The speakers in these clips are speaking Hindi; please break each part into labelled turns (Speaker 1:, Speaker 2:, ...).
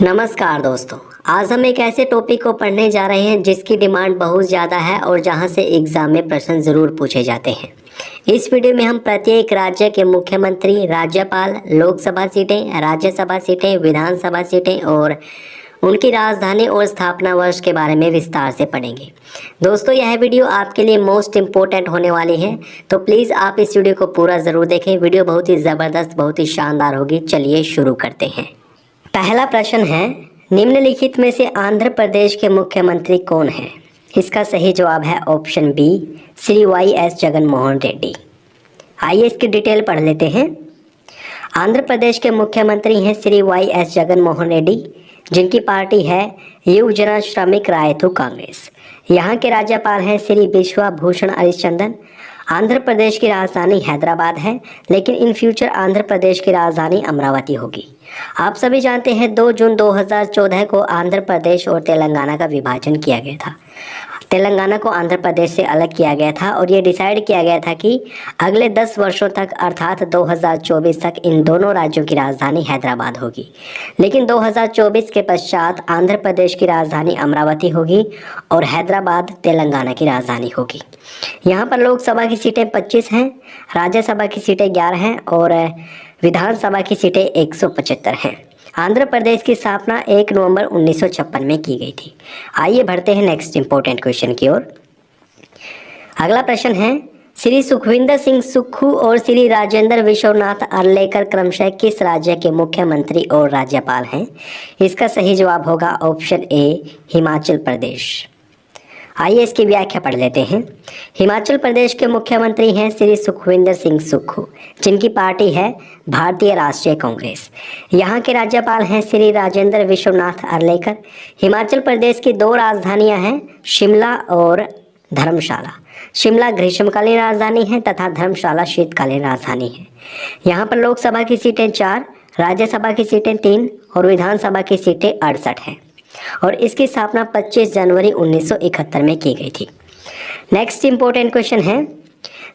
Speaker 1: नमस्कार दोस्तों। आज हम एक ऐसे टॉपिक को पढ़ने जा रहे हैं जिसकी डिमांड बहुत ज़्यादा है और जहां से एग्जाम में प्रश्न ज़रूर पूछे जाते हैं। इस वीडियो में हम प्रत्येक राज्य के मुख्यमंत्री, राज्यपाल, लोकसभा सीटें, राज्यसभा सीटें, विधानसभा सीटें और उनकी राजधानी और स्थापना वर्ष के बारे में विस्तार से पढ़ेंगे। दोस्तों, यह वीडियो आपके लिए मोस्ट इम्पोर्टेंट होने वाली है, तो प्लीज़ आप इस वीडियो को पूरा ज़रूर देखें। वीडियो बहुत ही ज़बरदस्त, बहुत ही शानदार होगी। चलिए शुरू करते हैं। पहला प्रश्न है, निम्नलिखित में से आंध्र प्रदेश के मुख्यमंत्री कौन हैं? इसका सही जवाब है ऑप्शन बी, श्री वाई.एस. जगन मोहन रेड्डी। आइए इसकी डिटेल पढ़ लेते हैं। आंध्र प्रदेश के मुख्यमंत्री हैं श्री वाई.एस. जगन मोहन रेड्डी, जिनकी पार्टी है युवजन श्रमिक रायतु कांग्रेस। यहाँ के राज्यपाल हैं श्री बिश्वा भूषण हरिचंदन। आंध्र प्रदेश की राजधानी हैदराबाद है, लेकिन इन फ्यूचर आंध्र प्रदेश की राजधानी अमरावती होगी। आप सभी जानते हैं 2 जून 2014 को आंध्र प्रदेश और तेलंगाना का विभाजन किया गया था। तेलंगाना को आंध्र प्रदेश से अलग किया गया था और ये डिसाइड किया गया था कि अगले 10 वर्षों तक अर्थात 2024 तक इन दोनों राज्यों की राजधानी हैदराबाद होगी। लेकिन 2024 के पश्चात आंध्र प्रदेश की राजधानी अमरावती होगी और हैदराबाद तेलंगाना की राजधानी होगी। यहाँ पर लोकसभा की सीटें 25 हैं, राज्यसभा की सीटें 11 हैं और विधानसभा की सीटें 175 हैं। आंध्र प्रदेश की स्थापना 1 नवंबर 1956 में की गई थी। आइए बढ़ते हैं नेक्स्ट इंपॉर्टेंट क्वेश्चन की ओर। अगला प्रश्न है, श्री सुखविंदर सिंह सुक्खू और श्री राजेंद्र विश्वनाथ अर्लेकर क्रमशः किस राज्य के मुख्यमंत्री और राज्यपाल हैं? इसका सही जवाब होगा ऑप्शन ए, हिमाचल प्रदेश। आइए इसकी व्याख्या पढ़ लेते हैं। हिमाचल प्रदेश के मुख्यमंत्री हैं श्री सुखविंदर सिंह सुक्खू, जिनकी पार्टी है भारतीय राष्ट्रीय कांग्रेस। यहाँ के राज्यपाल हैं श्री राजेंद्र विश्वनाथ अर्लेकर। हिमाचल प्रदेश की 2 राजधानियाँ हैं, शिमला और धर्मशाला। शिमला ग्रीष्मकालीन राजधानी है तथा धर्मशाला शीतकालीन राजधानी है। यहाँ पर लोकसभा की सीटें 4, राज्यसभा की सीटें 3 और विधानसभा की सीटें 68 हैं और इसकी स्थापना 25 जनवरी 1971 में की गई थी। नेक्स्ट इंपॉर्टेंट क्वेश्चन है,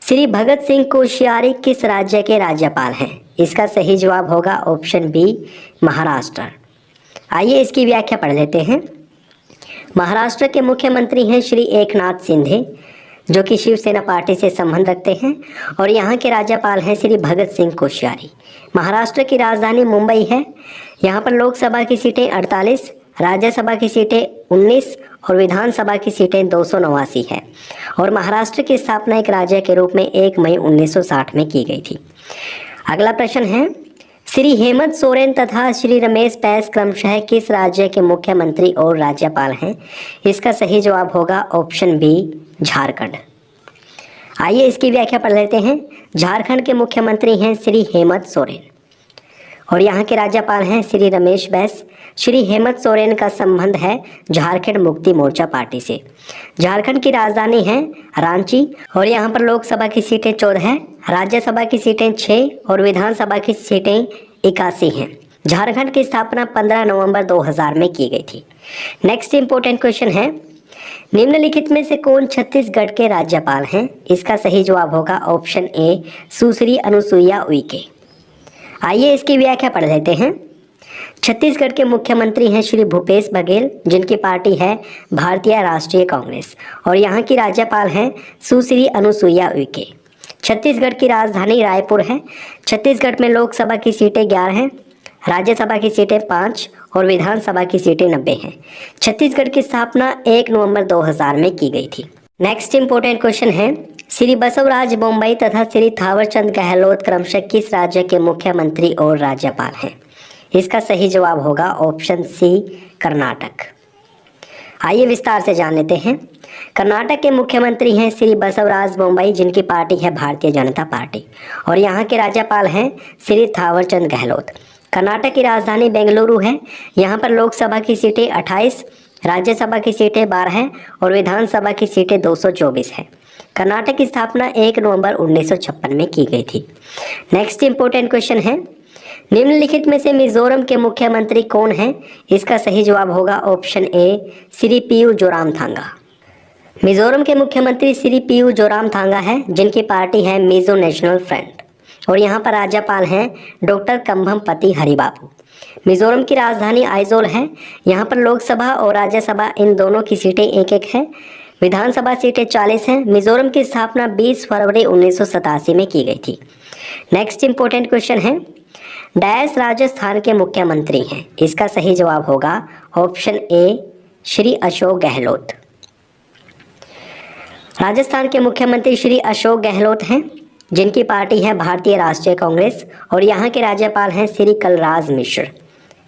Speaker 1: श्री भगत सिंह कोश्यारी किस राज्य के राज्यपाल हैं? इसका सही जवाब होगा ऑप्शन बी, महाराष्ट्र। आइए इसकी व्याख्या पढ़ लेते हैं। महाराष्ट्र के मुख्यमंत्री हैं श्री एकनाथ शिंदे, जो कि शिवसेना पार्टी से संबंध रखते हैं और यहाँ के राज्यपाल हैं श्री भगत सिंह कोश्यारी। महाराष्ट्र की राजधानी मुंबई है। यहाँ पर लोकसभा की सीटें 48, राज्यसभा की सीटें 19 और विधानसभा की सीटें 289 है और महाराष्ट्र की स्थापना एक राज्य के रूप में 1 मई 1960 में की गई थी। अगला प्रश्न है, श्री हेमंत सोरेन तथा श्री रमेश बैस क्रमशः किस राज्य के मुख्यमंत्री और राज्यपाल हैं? इसका सही जवाब होगा ऑप्शन बी, झारखंड। आइए इसकी व्याख्या पढ़ लेते हैं। झारखंड के मुख्यमंत्री हैं श्री हेमंत सोरेन और यहाँ के राज्यपाल हैं श्री रमेश बैस। श्री हेमंत सोरेन का संबंध है झारखंड मुक्ति मोर्चा पार्टी से। झारखंड की राजधानी है रांची और यहाँ पर लोकसभा की सीटें 14, राज्यसभा की सीटें 6 और विधानसभा की सीटें 81 हैं। झारखंड की स्थापना 15 नवंबर 2000 में की गई थी। नेक्स्ट इंपॉर्टेंट क्वेश्चन है, निम्नलिखित में से कौन छत्तीसगढ़ के राज्यपाल हैं? इसका सही जवाब होगा ऑप्शन ए, सुश्री अनुसुईया उइके। आइए इसकी व्याख्या पढ़ लेते हैं। छत्तीसगढ़ के मुख्यमंत्री हैं श्री भूपेश बघेल, जिनकी पार्टी है भारतीय राष्ट्रीय कांग्रेस और यहाँ की राज्यपाल हैं सुश्री अनुसुईया उइके। छत्तीसगढ़ की राजधानी रायपुर है। छत्तीसगढ़ में लोकसभा की सीटें 11 हैं, राज्यसभा की सीटें 5 और विधानसभा की सीटें 90 हैं। छत्तीसगढ़ की स्थापना 1 नवंबर 2000 में की गई थी। नेक्स्ट इंपॉर्टेंट क्वेश्चन है, श्री बसवराज बोम्मई तथा श्री थावरचंद गहलोत क्रमशः किस राज्य के मुख्यमंत्री और राज्यपाल हैं? इसका सही जवाब होगा ऑप्शन सी, कर्नाटक। आइए विस्तार से जान लेते हैं। कर्नाटक के मुख्यमंत्री हैं श्री बसवराज बोम्मई, जिनकी पार्टी है भारतीय जनता पार्टी और यहाँ के राज्यपाल हैं श्री थावरचंद गहलोत। कर्नाटक की राजधानी बेंगलुरु है। यहाँ पर लोकसभा की सीटें 28, राज्यसभा की सीटें 12 और विधानसभा की सीटें 224 हैं। कर्नाटक की स्थापना 1 नवंबर 1956 में की गई थी। नेक्स्ट इंपॉर्टेंट क्वेश्चन है, निम्नलिखित में से मिजोरम के मुख्यमंत्री कौन हैं? इसका सही जवाब होगा ऑप्शन ए, श्री पीयू जोरामथांगा। मिजोरम के मुख्यमंत्री श्री पीयू जोरामथांगा है, जिनकी पार्टी है मिजो नेशनल फ्रंट और यहाँ पर राज्यपाल हैं डॉक्टर कंभम पति हरिबाबू। मिजोरम की राजधानी आइजोल है। यहाँ पर लोकसभा और राज्यसभा इन दोनों की सीटें एक एक है। विधानसभा सीटें 40 हैं। मिजोरम की स्थापना 20 फरवरी 1987 में की गई थी। नेक्स्ट इंपॉर्टेंट क्वेश्चन है, डैश राजस्थान के मुख्यमंत्री हैं। इसका सही जवाब होगा ऑप्शन ए श्री अशोक गहलोत। राजस्थान के मुख्यमंत्री श्री अशोक गहलोत हैं, जिनकी पार्टी है भारतीय राष्ट्रीय कांग्रेस, और यहाँ के राज्यपाल हैं श्री कलराज मिश्र।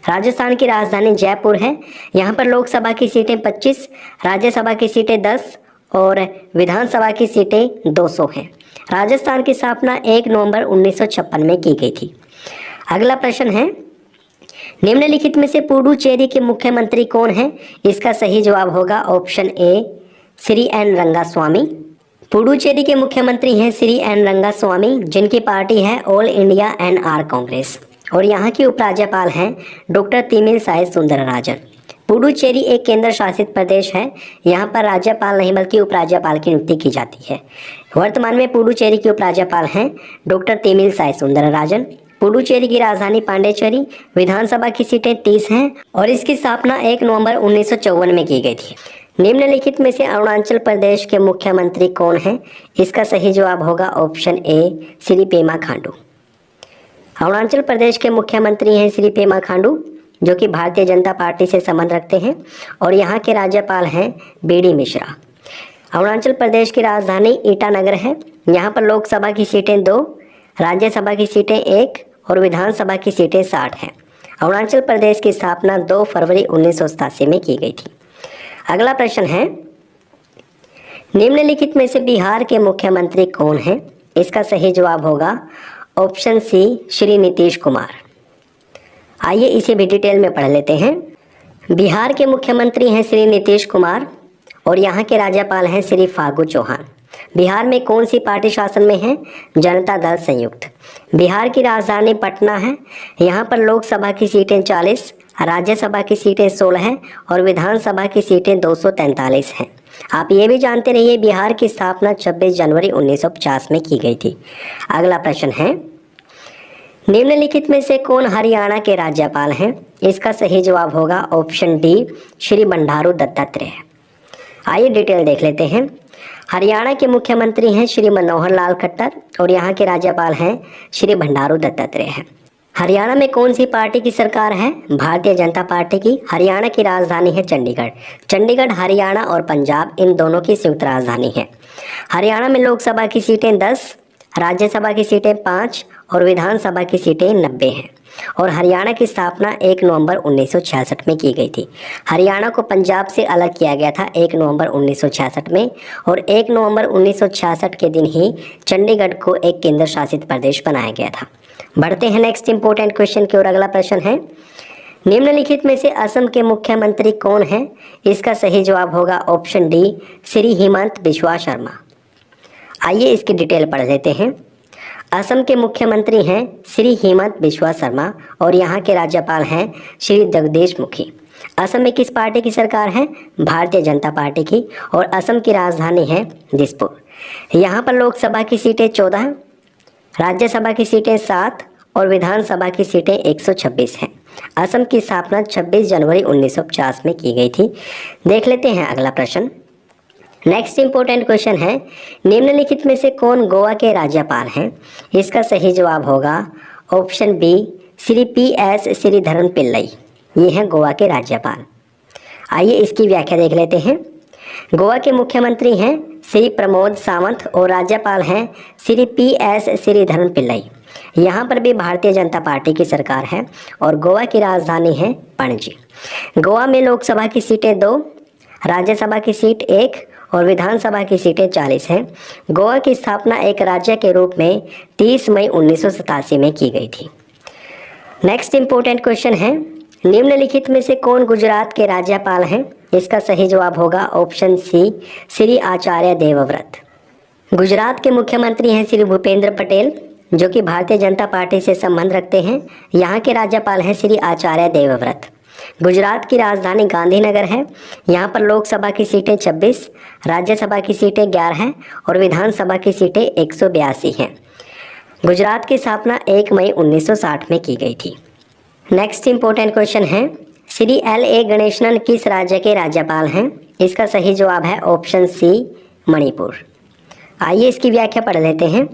Speaker 1: राजस्थान की राजधानी जयपुर है। यहाँ पर लोकसभा की सीटें 25, राज्यसभा की सीटें 10 और विधानसभा की सीटें 200 हैं। राजस्थान की स्थापना 1 नवंबर 1956 में की गई थी। अगला प्रश्न है, निम्नलिखित में से पुडुचेरी के मुख्यमंत्री कौन हैं। इसका सही जवाब होगा option A Shri N Rangaswamy. Puducherry के मुख्यमंत्री हैं श्री एन रंगास्वामी, जिनकी पार्टी है ऑल इंडिया एनआर कांग्रेस, और यहाँ की उपराज्यपाल हैं डॉक्टर तमिलिसाई सुंदरराजन। पुडुचेरी एक केंद्र शासित प्रदेश है। यहाँ पर राज्यपाल नहीं बल्कि उपराज्यपाल की नियुक्ति की जाती है। वर्तमान में पुडुचेरी के उपराज्यपाल हैं डॉक्टर तमिलिसाई सुंदरराजन। पुडुचेरी की राजधानी पांडिचेरी। विधानसभा की सीटें 30 हैं और इसकी स्थापना 1 नवंबर 1954 में की गई थी। निम्नलिखित में से अरुणाचल प्रदेश के मुख्यमंत्री कौन हैं। इसका सही जवाब होगा ऑप्शन ए श्री पेमा खांडू। अरुणाचल प्रदेश के मुख्यमंत्री हैं श्री पेमा खांडू, जो कि भारतीय जनता पार्टी से संबंध रखते हैं, और यहाँ के राज्यपाल हैं बीडी मिश्रा। अरुणाचल प्रदेश की राजधानी ईटानगर है। यहाँ पर लोकसभा की सीटें 2, राज्यसभा की सीटें 1 और विधानसभा की सीटें 60 हैं। अरुणाचल प्रदेश की स्थापना 2 फरवरी 1987 में की गई थी। अगला प्रश्न है, निम्नलिखित में से बिहार के मुख्यमंत्री कौन हैं। इसका सही जवाब होगा ऑप्शन सी श्री नीतीश कुमार। आइए इसे भी डिटेल में पढ़ लेते हैं। बिहार के मुख्यमंत्री हैं श्री नीतीश कुमार और यहाँ के राज्यपाल हैं श्री फागू चौहान। बिहार में कौन सी पार्टी शासन में है। जनता दल संयुक्त। बिहार की राजधानी पटना है। यहाँ पर लोकसभा की सीटें 40, राज्यसभा की सीटें 16 हैं और विधानसभा की सीटें 243 हैं। आप ये भी जानते रहिए बिहार की स्थापना 26 जनवरी 1950 में की गई थी। अगला प्रश्न है, निम्नलिखित में से कौन हरियाणा के राज्यपाल हैं। इसका सही जवाब होगा ऑप्शन डी श्री बंडारू दत्तात्रेय। आइए डिटेल देख लेते हैं। हरियाणा के मुख्यमंत्री हैं श्री मनोहर लाल खट्टर और यहाँ के राज्यपाल हैं श्री बंडारू दत्तात्रेय हैं। हरियाणा में कौन सी पार्टी की सरकार है। भारतीय जनता पार्टी की। हरियाणा की राजधानी है चंडीगढ़। चंडीगढ़ हरियाणा और पंजाब इन दोनों की संयुक्त राजधानी है। हरियाणा में लोकसभा की सीटें 10, राज्यसभा की सीटें 5 और विधानसभा की सीटें 90 हैं और हरियाणा की स्थापना 1 नवंबर 1966 में की गई थी। हरियाणा को पंजाब से अलग किया गया था 1 नवंबर 1966 में और 1 नवंबर 1966 के दिन ही चंडीगढ़ को एक केंद्र शासित प्रदेश बनाया गया था। बढ़ते हैं नेक्स्ट इंपॉर्टेंट क्वेश्चन की ओर। अगला प्रश्न है, निम्नलिखित में से असम के मुख्यमंत्री कौन हैं। इसका सही जवाब होगा ऑप्शन डी श्री हिमंत बिस्वा शर्मा। आइए इसकी डिटेल पढ़ लेते हैं। असम के मुख्यमंत्री हैं श्री हिमंत बिस्वा शर्मा और यहाँ के राज्यपाल हैं श्री जगदीश मुखी। असम में किस पार्टी की सरकार है। भारतीय जनता पार्टी की और असम की राजधानी है दिसपुर। यहाँ पर लोकसभा की सीटें 14, राज्यसभा की सीटें 7 और विधानसभा की सीटें 126 हैं। असम की स्थापना 26 जनवरी 1950 में की गई थी। देख लेते हैं अगला प्रश्न। नेक्स्ट इंपॉर्टेंट क्वेश्चन है, निम्नलिखित में से कौन गोवा के राज्यपाल हैं। इसका सही जवाब होगा option B Shri PS Sreedharan Pillai. ये हैं गोवा के राज्यपाल। आइए इसकी व्याख्या देख लेते हैं। गोवा के मुख्यमंत्री हैं श्री प्रमोद सावंत और राज्यपाल हैं श्री PS श्रीधरन पिल्लई। यहाँ पर भी भारतीय जनता पार्टी की सरकार है और गोवा की राजधानी है पणजी। गोवा में लोकसभा की सीटें 2, राज्यसभा की सीट 1 और विधानसभा की सीटें 40 हैं। गोवा की स्थापना एक राज्य के रूप में 30 मई 1987 में की गई थी। नेक्स्ट इंपॉर्टेंट क्वेश्चन है, निम्नलिखित में से कौन गुजरात के राज्यपाल हैं। इसका सही जवाब होगा ऑप्शन सी श्री आचार्य देवव्रत। गुजरात के मुख्यमंत्री हैं श्री भूपेंद्र पटेल, जो कि भारतीय जनता पार्टी से संबंध रखते हैं। यहाँ के राज्यपाल हैं श्री आचार्य देवव्रत। गुजरात की राजधानी गांधीनगर है। यहाँ पर लोकसभा की सीटें 26, राज्यसभा की सीटें 11 हैं और विधानसभा की सीटें 182 हैं। गुजरात की स्थापना 1 मई 1960 में की गई थी। नेक्स्ट इंपॉर्टेंट क्वेश्चन है, श्री L.A. गणेशनन किस राज्य के राज्यपाल हैं? इसका सही जवाब है ऑप्शन सी, मणिपुर। आइए इसकी व्याख्या पढ़ लेते हैं।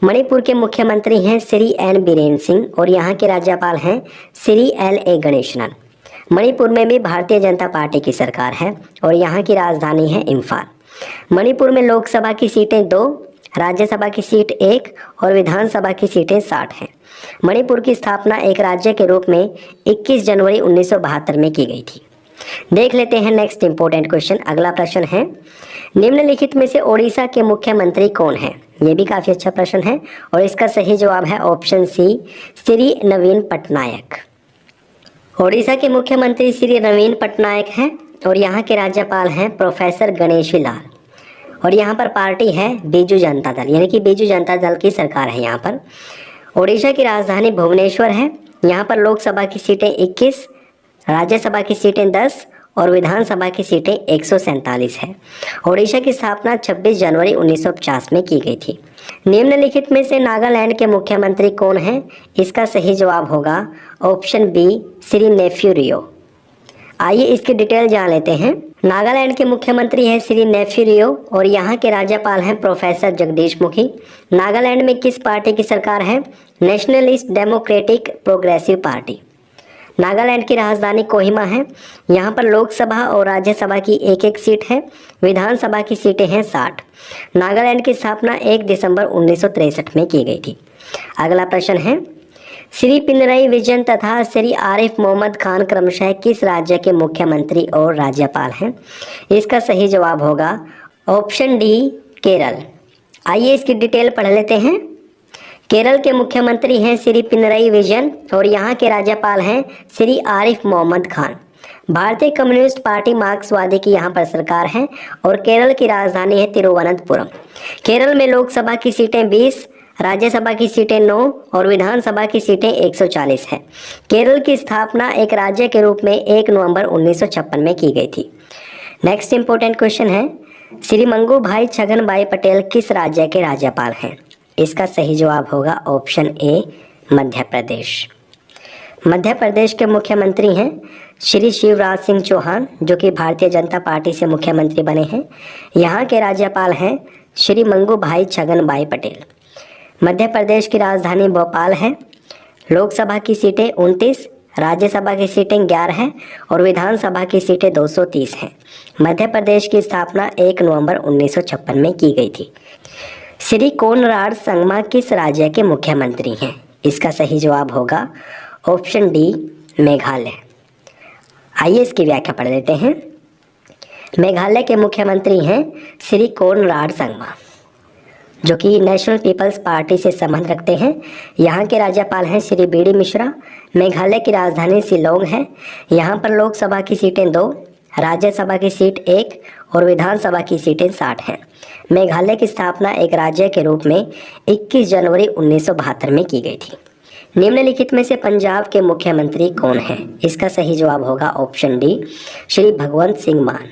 Speaker 1: मणिपुर के मुख्यमंत्री हैं श्री N. बीरेन सिंह और यहाँ के राज्यपाल हैं श्री L.A. गणेशनन। मणिपुर में भी भारतीय जनता पार्टी की सरकार है और यहाँ की राजधानी है इम्फाल। मणिपुर में लोकसभा की सीटें 2, राज्यसभा की सीट 1 और विधानसभा की सीटें 60 हैं। मणिपुर की स्थापना एक राज्य के रूप में 21 जनवरी 1972 में की गई थी। देख लेते हैं नेक्स्ट इंपॉर्टेंट क्वेश्चन। अगला प्रश्न है, निम्नलिखित में से ओडिशा के मुख्यमंत्री कौन हैं? ये भी काफ़ी अच्छा प्रश्न है और इसका सही जवाब है ऑप्शन सी, श्री नवीन पटनायक। ओडिशा के मुख्यमंत्री श्री नवीन पटनायक हैं और यहाँ के राज्यपाल हैं प्रोफेसर गणेशी लाल और यहाँ पर पार्टी है बीजू जनता दल, यानी कि बीजू जनता दल की सरकार है यहाँ पर। ओडिशा की राजधानी भुवनेश्वर है। यहाँ पर लोकसभा की सीटें 21, राज्यसभा की सीटें 10 और विधानसभा की सीटें 147 है। ओडिशा की स्थापना 26 जनवरी 1950 में की गई थी। निम्नलिखित में से नागालैंड के मुख्यमंत्री कौन हैं? इसका सही जवाब होगा ऑप्शन बी, श्री नेफ्यू रियो। आइए इसकी डिटेल जान लेते हैं। नागालैंड के मुख्यमंत्री हैं श्री नेफ्यू रियो और यहाँ के राज्यपाल हैं प्रोफेसर जगदीश मुखी। नागालैंड में किस पार्टी की सरकार है? Nationalist democratic progressive party. Nagaland की राजधानी कोहिमा है। यहाँ पर लोकसभा और राज्यसभा की एक एक सीट है। विधानसभा की सीटें हैं 60। नागालैंड की स्थापना 1 दिसंबर 1963 में की गई थी। अगला प्रश्न है, श्री पिनरई विजयन तथा श्री आरिफ मोहम्मद खान क्रमशः किस राज्य के मुख्यमंत्री और राज्यपाल हैं? इसका सही जवाब होगा ऑप्शन डी, केरल। आइए इसकी डिटेल पढ़ लेते हैं। केरल के मुख्यमंत्री हैं श्री पिनरई विजयन और यहाँ के राज्यपाल हैं श्री आरिफ मोहम्मद खान। भारतीय कम्युनिस्ट पार्टी मार्क्सवादी की यहाँ पर सरकार है और केरल की राजधानी है तिरुवनंतपुरम। केरल में लोकसभा की सीटें 20, राज्यसभा की सीटें 9 और विधानसभा की सीटें 140 है। केरल की स्थापना एक राज्य के रूप में 1 नवंबर 1956 में की गई थी। नेक्स्ट इंपॉर्टेंट क्वेश्चन है, श्री मंगू भाई छगन भाई पटेल किस राज्य के राज्यपाल हैं? इसका सही जवाब होगा ऑप्शन ए, मध्य प्रदेश। मध्य प्रदेश के मुख्यमंत्री हैं श्री शिवराज सिंह चौहान, जो कि भारतीय जनता पार्टी से मुख्यमंत्री बने हैं। यहाँ के राज्यपाल हैं श्री मंगू भाई छगन भाई पटेल। मध्य प्रदेश की राजधानी भोपाल है। लोकसभा की सीटें 29, राज्यसभा की सीटें 11 हैं और विधानसभा की सीटें 230 हैं। मध्य प्रदेश की स्थापना 1 नवंबर 1956 में की गई थी। श्री कोनराड संगमा किस राज्य के मुख्यमंत्री हैं? इसका सही जवाब होगा ऑप्शन डी, मेघालय। आइए इसकी व्याख्या पढ़ लेते हैं। मेघालय के मुख्यमंत्री हैं श्री कोनराड संगमा, जो कि नेशनल पीपल्स पार्टी से संबंध रखते हैं। यहाँ के राज्यपाल हैं श्री बी डी मिश्रा। मेघालय की राजधानी शिलोंग है। यहाँ पर लोकसभा की सीटें 2, राज्यसभा की सीट 1 और विधानसभा की सीटें 60 हैं। मेघालय की स्थापना एक राज्य के रूप में 21 जनवरी 1972 में की गई थी। निम्नलिखित में से पंजाब के मुख्यमंत्री कौन हैं? इसका सही जवाब होगा ऑप्शन डी, श्री भगवंत सिंह मान।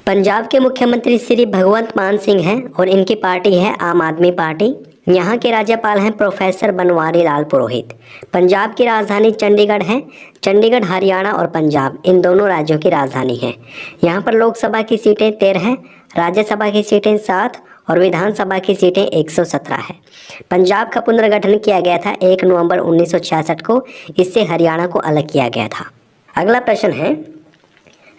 Speaker 1: पंजाब के मुख्यमंत्री श्री भगवंत मान सिंह हैं और इनकी पार्टी है आम आदमी पार्टी। यहाँ के राज्यपाल हैं प्रोफेसर बनवारी लाल पुरोहित। पंजाब की राजधानी चंडीगढ़ है। चंडीगढ़ हरियाणा और पंजाब इन दोनों राज्यों की राजधानी है। यहाँ पर लोकसभा की सीटें 13 हैं, राज्यसभा की सीटें 7 और विधानसभा की सीटें 117 है। पंजाब का पुनर्गठन किया गया था 1 नवंबर 1966 को। इससे हरियाणा को अलग किया गया था। अगला प्रश्न है,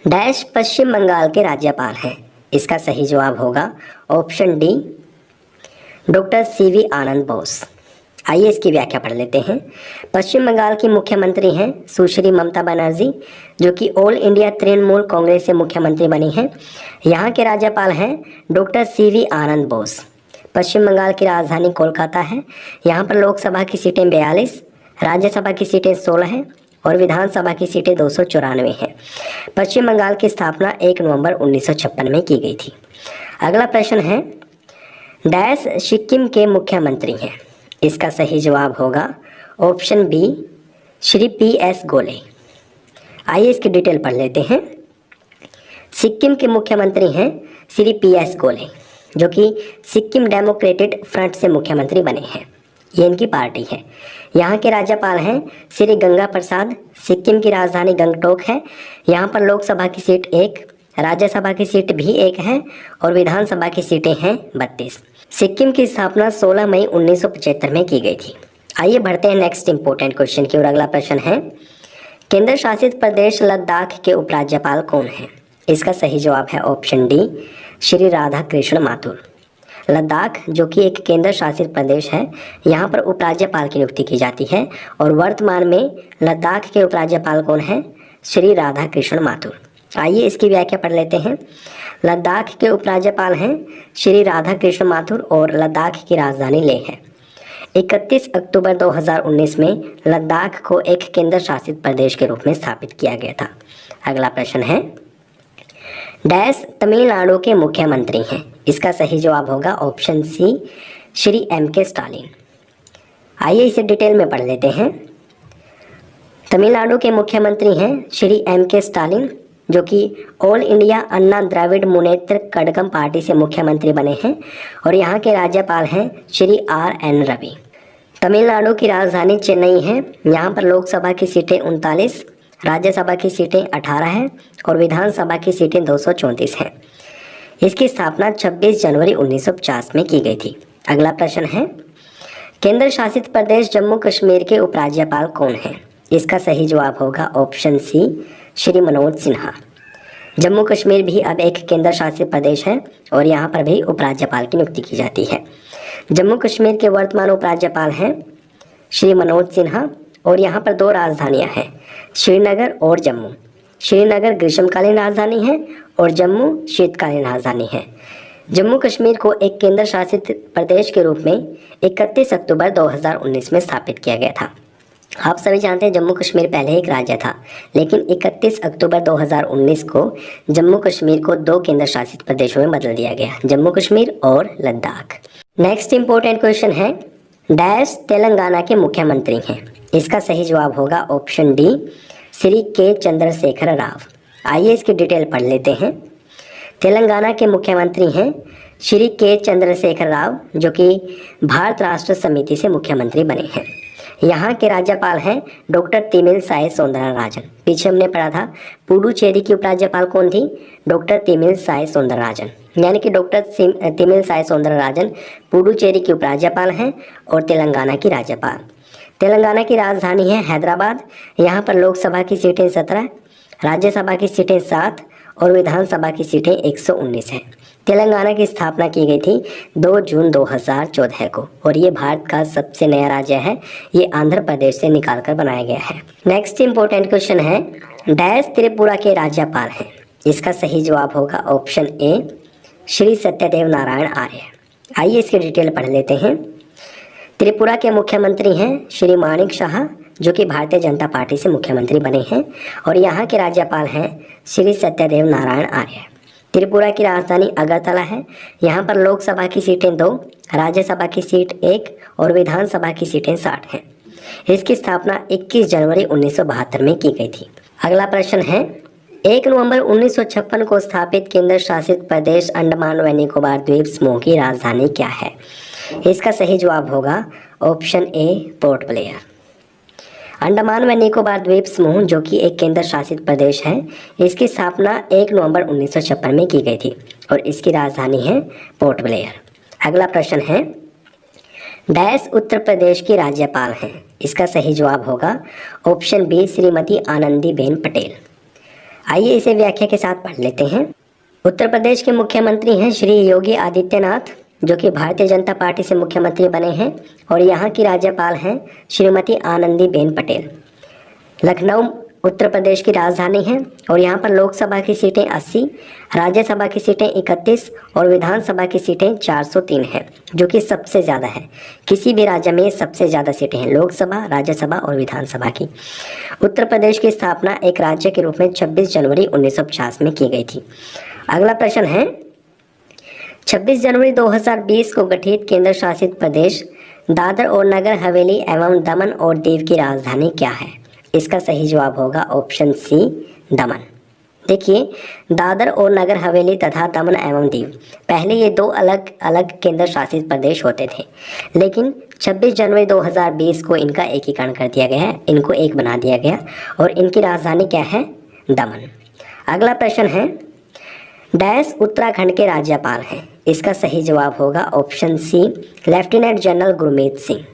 Speaker 1: डैश पश्चिम बंगाल के राज्यपाल हैं? इसका सही जवाब होगा ऑप्शन डी, डॉक्टर सीवी आनंद बोस। आइए इसकी व्याख्या पढ़ लेते हैं। पश्चिम बंगाल की मुख्यमंत्री हैं सुश्री ममता बनर्जी, जो कि ऑल इंडिया तृणमूल कांग्रेस से मुख्यमंत्री बनी हैं। यहाँ के राज्यपाल हैं डॉक्टर सीवी आनंद बोस। पश्चिम बंगाल की राजधानी कोलकाता है। यहाँ पर लोकसभा की सीटें 42, राज्यसभा की सीटें 16 हैं और विधानसभा की सीटें 294 हैं। पश्चिम बंगाल की स्थापना 1 नवंबर 1956 में की गई थी। अगला प्रश्न है, डैश सिक्किम के मुख्यमंत्री हैं? इसका सही जवाब होगा ऑप्शन बी, श्री PS गोले। आइए इसकी डिटेल पढ़ लेते हैं। सिक्किम के मुख्यमंत्री हैं श्री PS गोले, जो कि सिक्किम डेमोक्रेटिक फ्रंट से मुख्यमंत्री बने हैं। ये इनकी पार्टी है। यहाँ के राज्यपाल हैं श्री गंगा प्रसाद। सिक्किम की राजधानी गंगटोक है। यहाँ पर लोकसभा की सीट 1, राज्यसभा की सीट भी 1 है और विधानसभा की सीटें हैं 32। सिक्किम की स्थापना 16 मई 1975 में की गई थी। आइए बढ़ते हैं नेक्स्ट इंपॉर्टेंट क्वेश्चन की ओर। अगला प्रश्न है, केंद्र शासित प्रदेश लद्दाख के उपराज्यपाल कौन हैं? इसका सही जवाब है ऑप्शन डी, श्री राधा कृष्ण माथुर। लद्दाख जो कि एक केंद्र शासित प्रदेश है, यहाँ पर उपराज्यपाल की नियुक्ति की जाती है और वर्तमान में लद्दाख के उपराज्यपाल कौन हैं? श्री राधा कृष्ण माथुर। आइए इसकी व्याख्या पढ़ लेते हैं। लद्दाख के उपराज्यपाल हैं श्री राधा कृष्ण माथुर और लद्दाख की राजधानी लेह है। 31 अक्टूबर 2019 में लद्दाख को एक केंद्र शासित प्रदेश के रूप में स्थापित किया गया था। अगला प्रश्न है, डैश तमिलनाडु के मुख्यमंत्री हैं? इसका सही जवाब होगा ऑप्शन सी, श्री M.K. स्टालिन। आइए इसे डिटेल में पढ़ लेते हैं। तमिलनाडु के मुख्यमंत्री हैं श्री M.K. स्टालिन, जो कि ऑल इंडिया अन्ना द्रविड़ मुनेत्र कड़गम पार्टी से मुख्यमंत्री बने हैं और यहाँ के राज्यपाल हैं श्री R.N. रवि। तमिलनाडु की राजधानी चेन्नई है। यहाँ पर लोकसभा की सीटें 39, राज्यसभा की सीटें 18 हैं और विधानसभा की सीटें 234 हैं। इसकी स्थापना 26 जनवरी 1950 में की गई थी। अगला प्रश्न है, केंद्र शासित प्रदेश जम्मू कश्मीर के उपराज्यपाल कौन हैं? इसका सही जवाब होगा ऑप्शन सी, श्री मनोज सिन्हा। जम्मू कश्मीर भी अब एक केंद्र शासित प्रदेश है और यहाँ पर भी उपराज्यपाल की नियुक्ति की जाती है। जम्मू कश्मीर के वर्तमान उपराज्यपाल हैं श्री मनोज सिन्हा और यहाँ पर 2 राजधानियाँ हैं, श्रीनगर और जम्मू। श्रीनगर ग्रीष्मकालीन राजधानी है और जम्मू शीतकालीन राजधानी है। जम्मू कश्मीर को एक केंद्र शासित प्रदेश के रूप में 31 अक्टूबर 2019 में स्थापित किया गया था। आप सभी जानते हैं जम्मू कश्मीर पहले एक राज्य था, लेकिन 31 अक्टूबर 2019 को जम्मू कश्मीर को 2 केंद्र शासित प्रदेशों में बदल दिया गया, जम्मू कश्मीर और लद्दाख। नेक्स्ट इंपॉर्टेंट क्वेश्चन है, डैश तेलंगाना के मुख्यमंत्री हैं? इसका सही जवाब होगा ऑप्शन डी, श्री के चंद्रशेखर राव। आइए इसकी डिटेल पढ़ लेते हैं। तेलंगाना के मुख्यमंत्री हैं श्री के चंद्रशेखर राव, जो कि भारत राष्ट्र समिति से मुख्यमंत्री बने हैं। यहाँ के राज्यपाल हैं डॉक्टर तिमिलसाई सौंदरराजन। पीछे हमने पढ़ा था पुडुचेरी की उपराज्यपाल कौन थी? डॉक्टर तिमिलसाई सौंदरराजन। यानी कि डॉक्टर तिमिलसाई सौंदरराजन पुडुचेरी की उपराज्यपाल हैं और तेलंगाना की राज्यपाल। तेलंगाना की राजधानी है हैदराबाद। यहाँ पर लोकसभा की सीटें 17, राज्यसभा की सीटें 7 और विधानसभा की सीटें 119 हैं। तेलंगाना की स्थापना की गई थी 2 जून 2014 को और ये भारत का सबसे नया राज्य है। ये आंध्र प्रदेश से निकालकर बनाया गया है। नेक्स्ट इंपॉर्टेंट क्वेश्चन है, डैश त्रिपुरा के राज्यपाल हैं? इसका सही जवाब होगा ऑप्शन ए, श्री सत्यदेव नारायण आर्य। आइए इसकी डिटेल पढ़ लेते हैं। त्रिपुरा के मुख्यमंत्री हैं श्री माणिक शाह, जो कि भारतीय जनता पार्टी से मुख्यमंत्री बने हैं और यहाँ के राज्यपाल हैं श्री सत्यदेव नारायण आर्य। त्रिपुरा की राजधानी अगरतला है। यहाँ पर लोकसभा की सीटें 2, राज्यसभा की सीट 1 और विधानसभा की सीटें 60 हैं। इसकी स्थापना 21 जनवरी 1972 में की गई थी। अगला प्रश्न है, 1 नवंबर 1956 को स्थापित केंद्र शासित प्रदेश अंडमान व निकोबार द्वीप समूह की राजधानी क्या है? इसका सही जवाब होगा ऑप्शन ए, पोर्ट ब्लेयर। अंडमान व निकोबार द्वीप समूह जो कि एक केंद्र शासित प्रदेश है, इसकी स्थापना 1 नवंबर 1956 में की गई थी और इसकी राजधानी है पोर्ट ब्लेयर। अगला प्रश्न है, डैश उत्तर प्रदेश की राज्यपाल हैं? इसका सही जवाब होगा ऑप्शन बी, श्रीमती आनंदीबेन पटेल। आइए इसे व्याख्या के साथ पढ़ लेते हैं। उत्तर प्रदेश के मुख्यमंत्री हैं श्री योगी आदित्यनाथ, जो कि भारतीय जनता पार्टी से मुख्यमंत्री बने हैं और यहाँ की राज्यपाल हैं श्रीमती आनंदीबेन पटेल। लखनऊ उत्तर प्रदेश की राजधानी है और यहाँ पर लोकसभा की सीटें 80, राज्यसभा की सीटें 31 और विधानसभा की सीटें 403 हैं, जो कि सबसे ज़्यादा है। किसी भी राज्य में सबसे ज़्यादा सीटें हैं लोकसभा, राज्यसभा और विधानसभा की। उत्तर प्रदेश की स्थापना एक राज्य के रूप में 26 जनवरी 1950 में की गई थी। अगला प्रश्न है, 26 जनवरी 2020 को गठित केंद्र शासित प्रदेश दादर और नगर हवेली एवं दमन और दीव की राजधानी क्या है? इसका सही जवाब होगा ऑप्शन सी, दमन। देखिए, दादर और नगर हवेली तथा दमन एवं दीव, पहले ये दो अलग अलग केंद्र शासित प्रदेश होते थे, लेकिन 26 जनवरी 2020 को इनका एकीकरण कर दिया गया है, इनको एक बना दिया गया और इनकी राजधानी क्या है? दमन। अगला प्रश्न है, डैश उत्तराखंड के राज्यपाल हैं? इसका सही जवाब होगा option C, lieutenant general Gurmeet Singh.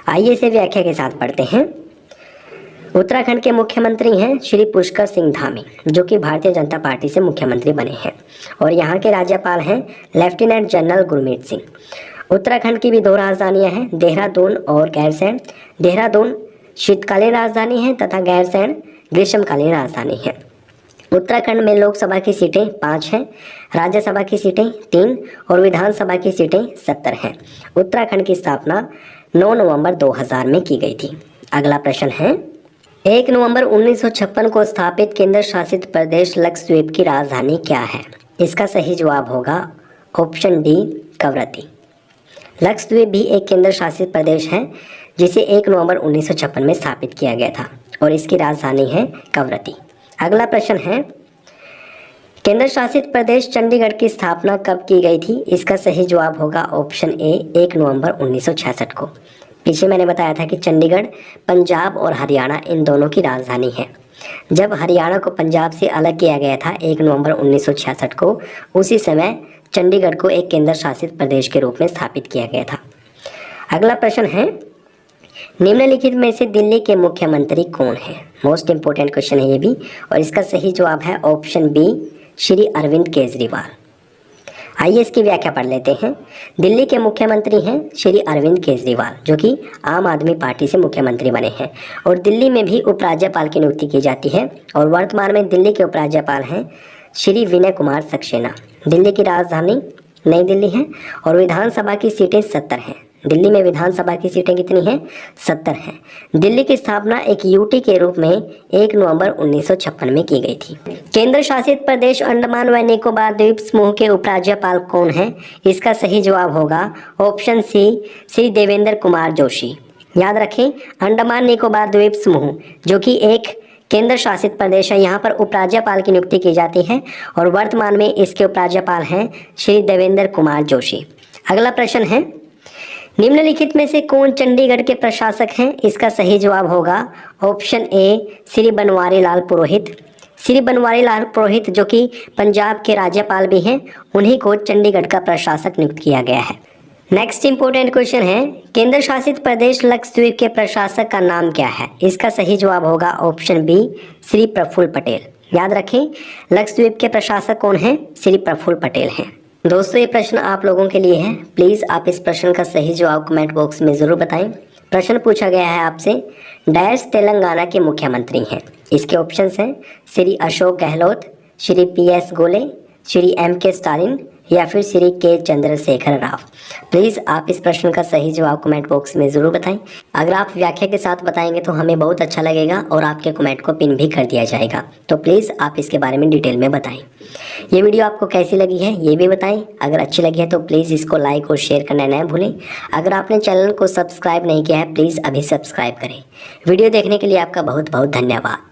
Speaker 1: आइए इसे व्याख्या के साथ पढ़ते हैं। उत्तराखंड के मुख्यमंत्री हैं श्री पुष्कर सिंह धामी, जो कि भारतीय जनता पार्टी से मुख्यमंत्री बने हैं, और यहाँ के राज्यपाल हैं लेफ्टिनेंट जनरल गुरमीत सिंह। उत्तराखंड की भी दो राजधानियाँ हैं, देहरादून और गैरसैंण। देहरादून शीतकालीन राजधानी है तथा गैरसैंण ग्रीष्मकालीन राजधानी है। उत्तराखंड में लोकसभा की सीटें 5 हैं, राज्यसभा की सीटें 3 और विधानसभा की सीटें 70 हैं। उत्तराखंड की स्थापना 9 नवंबर 2000 में की गई थी। अगला प्रश्न है, 1 नवंबर 1956 को स्थापित केंद्र शासित प्रदेश लक्षद्वीप की राजधानी क्या है? इसका सही जवाब होगा ऑप्शन डी, कवरत्ती। लक्षद्वीप भी एक केंद्र शासित प्रदेश है जिसे 1 नवंबर 1956 में स्थापित किया गया था और इसकी राजधानी है कवरत्ती। अगला प्रश्न है, केंद्र शासित प्रदेश चंडीगढ़ की स्थापना कब की गई थी? इसका सही जवाब होगा ऑप्शन ए, 1 नवंबर 1966 को। पीछे मैंने बताया था कि चंडीगढ़ पंजाब और हरियाणा इन दोनों की राजधानी है। जब हरियाणा को पंजाब से अलग किया गया था 1 नवंबर 1966 को, उसी समय चंडीगढ़ को एक केंद्र शासित प्रदेश के रूप में स्थापित किया गया था। अगला प्रश्न है, निम्नलिखित में से दिल्ली के मुख्यमंत्री कौन है? मोस्ट इंपोर्टेंट क्वेश्चन है ये भी, और इसका सही जवाब है ऑप्शन बी, श्री अरविंद केजरीवाल। आइए इसकी व्याख्या पढ़ लेते हैं। दिल्ली के मुख्यमंत्री हैं श्री अरविंद केजरीवाल, जो कि आम आदमी पार्टी से मुख्यमंत्री बने हैं, और दिल्ली में भी उपराज्यपाल की नियुक्ति की जाती है, और वर्तमान में दिल्ली के उपराज्यपाल हैं श्री विनय कुमार सक्सेना। दिल्ली की राजधानी नई दिल्ली है और विधानसभा की सीटें 70 हैं। दिल्ली में विधानसभा की सीटें कितनी हैं? 70 हैं। दिल्ली की स्थापना एक यूटी के रूप में 1 नवंबर 1956 में की गई थी। केंद्र शासित प्रदेश अंडमान व निकोबार द्वीप समूह के उपराज्यपाल कौन हैं? इसका सही जवाब होगा ऑप्शन सी, श्री देवेंद्र कुमार जोशी। याद रखें, अंडमान निकोबार द्वीप समूह जो कि एक केंद्र शासित प्रदेश है, यहाँ पर उपराज्यपाल की नियुक्ति की जाती है और वर्तमान में इसके उपराज्यपाल हैं श्री देवेंद्र कुमार जोशी। अगला प्रश्न है, निम्नलिखित में से कौन चंडीगढ़ के प्रशासक हैं? इसका सही जवाब होगा ऑप्शन ए, श्री बनवारी लाल पुरोहित। श्री बनवारी लाल पुरोहित जो कि पंजाब के राज्यपाल भी हैं, उन्हीं को चंडीगढ़ का प्रशासक नियुक्त किया गया है। नेक्स्ट इंपॉर्टेंट क्वेश्चन है, केंद्र शासित प्रदेश लक्षद्वीप के प्रशासक का नाम क्या है? इसका सही जवाब होगा ऑप्शन बी, श्री प्रफुल्ल पटेल। याद रखें, लक्षद्वीप के प्रशासक कौन हैं? श्री प्रफुल्ल पटेल हैं। दोस्तों, ये प्रश्न आप लोगों के लिए है। प्लीज़ आप इस प्रश्न का सही जवाब कमेंट बॉक्स में ज़रूर बताएं। प्रश्न पूछा गया है आपसे, डैश तेलंगाना के मुख्यमंत्री हैं? इसके ऑप्शंस हैं श्री अशोक गहलोत, श्री PS गोले, श्री MK स्टालिन या फिर श्री K चंद्रशेखर राव। प्लीज़ आप इस प्रश्न का सही जवाब कमेंट बॉक्स में ज़रूर बताएं। अगर आप व्याख्या के साथ बताएंगे तो हमें बहुत अच्छा लगेगा और आपके कमेंट को पिन भी कर दिया जाएगा। तो प्लीज़ आप इसके बारे में डिटेल में बताएं। ये वीडियो आपको कैसी लगी है ये भी बताएं। अगर अच्छी लगी है तो प्लीज़ इसको लाइक और शेयर करना न भूलें। अगर आपने चैनल को सब्सक्राइब नहीं किया है, प्लीज़ अभी सब्सक्राइब करें। वीडियो देखने के लिए आपका बहुत बहुत धन्यवाद।